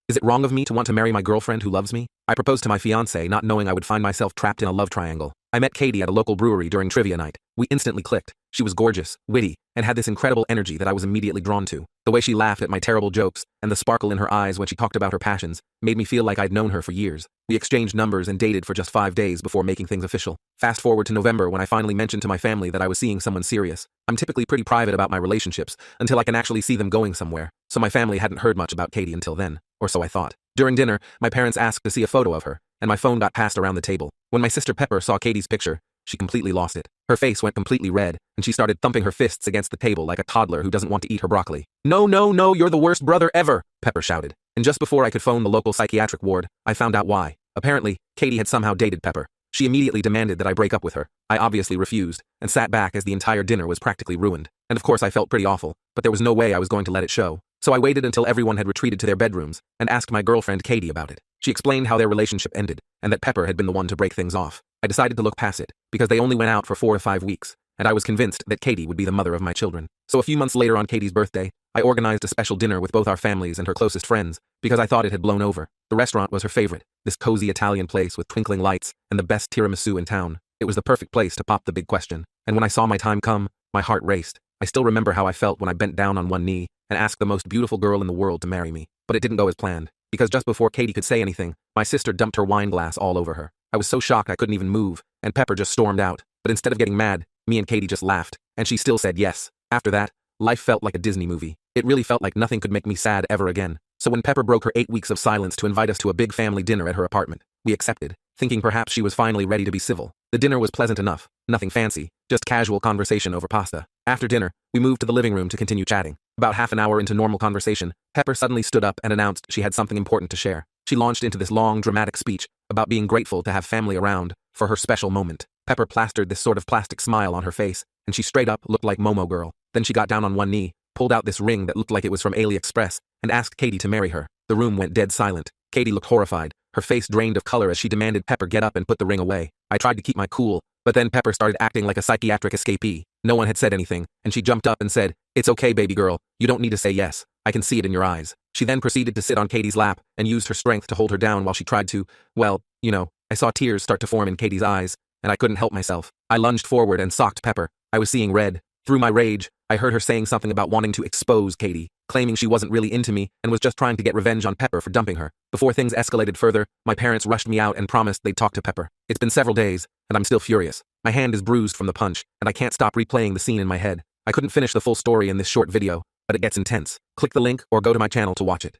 Is it wrong of me to want to marry my girlfriend who loves me? I proposed to my fiancée not knowing I would find myself trapped in a love triangle. I met Katie at a local brewery during trivia night. We instantly clicked. She was gorgeous, witty, and had this incredible energy that I was immediately drawn to. The way she laughed at my terrible jokes, and the sparkle in her eyes when she talked about her passions, made me feel like I'd known her for years. We exchanged numbers and dated for just 5 days before making things official. Fast forward to November when I finally mentioned to my family that I was seeing someone serious. I'm typically pretty private about my relationships, until I can actually see them going somewhere, so my family hadn't heard much about Katie until then, or so I thought. During dinner, my parents asked to see a photo of her, and my phone got passed around the table. When my sister Pepper saw Katie's picture, she completely lost it. Her face went completely red, and she started thumping her fists against the table like a toddler who doesn't want to eat her broccoli. "No, no, no, you're the worst brother ever," Pepper shouted. And just before I could phone the local psychiatric ward, I found out why. Apparently, Katie had somehow dated Pepper. She immediately demanded that I break up with her. I obviously refused, and sat back as the entire dinner was practically ruined. And of course I felt pretty awful, but there was no way I was going to let it show. So I waited until everyone had retreated to their bedrooms, and asked my girlfriend Katie about it. She explained how their relationship ended, and that Pepper had been the one to break things off. I decided to look past it, because they only went out for 4 to 5 weeks, and I was convinced that Katie would be the mother of my children. So a few months later on Katie's birthday, I organized a special dinner with both our families and her closest friends, because I thought it had blown over. The restaurant was her favorite, this cozy Italian place with twinkling lights and the best tiramisu in town. It was the perfect place to pop the big question, and when I saw my time come, my heart raced. I still remember how I felt when I bent down on one knee and asked the most beautiful girl in the world to marry me. But it didn't go as planned, because just before Katie could say anything, my sister dumped her wine glass all over her. I was so shocked I couldn't even move, and Pepper just stormed out. But instead of getting mad, me and Katie just laughed, and she still said yes. After that, life felt like a Disney movie. It really felt like nothing could make me sad ever again. So when Pepper broke her 8 weeks of silence to invite us to a big family dinner at her apartment, we accepted, thinking perhaps she was finally ready to be civil. The dinner was pleasant enough, nothing fancy, just casual conversation over pasta. After dinner, we moved to the living room to continue chatting. About half an hour into normal conversation, Pepper suddenly stood up and announced she had something important to share. She launched into this long, dramatic speech about being grateful to have family around for her special moment. Pepper plastered this sort of plastic smile on her face, and she straight up looked like Momo Girl. Then she got down on one knee, pulled out this ring that looked like it was from AliExpress, and asked Katie to marry her. The room went dead silent. Katie looked horrified, her face drained of color as she demanded Pepper get up and put the ring away. I tried to keep my cool, but then Pepper started acting like a psychiatric escapee. No one had said anything, and she jumped up and said, "It's okay, baby girl, you don't need to say yes. I can see it in your eyes." She then proceeded to sit on Katie's lap and used her strength to hold her down while she tried to, well, I saw tears start to form in Katie's eyes, and I couldn't help myself. I lunged forward and socked Pepper. I was seeing red. Through my rage, I heard her saying something about wanting to expose Katie, claiming she wasn't really into me and was just trying to get revenge on Pepper for dumping her. Before things escalated further, my parents rushed me out and promised they'd talk to Pepper. It's been several days, and I'm still furious. My hand is bruised from the punch, and I can't stop replaying the scene in my head. I couldn't finish the full story in this short video, but it gets intense. Click the link or go to my channel to watch it.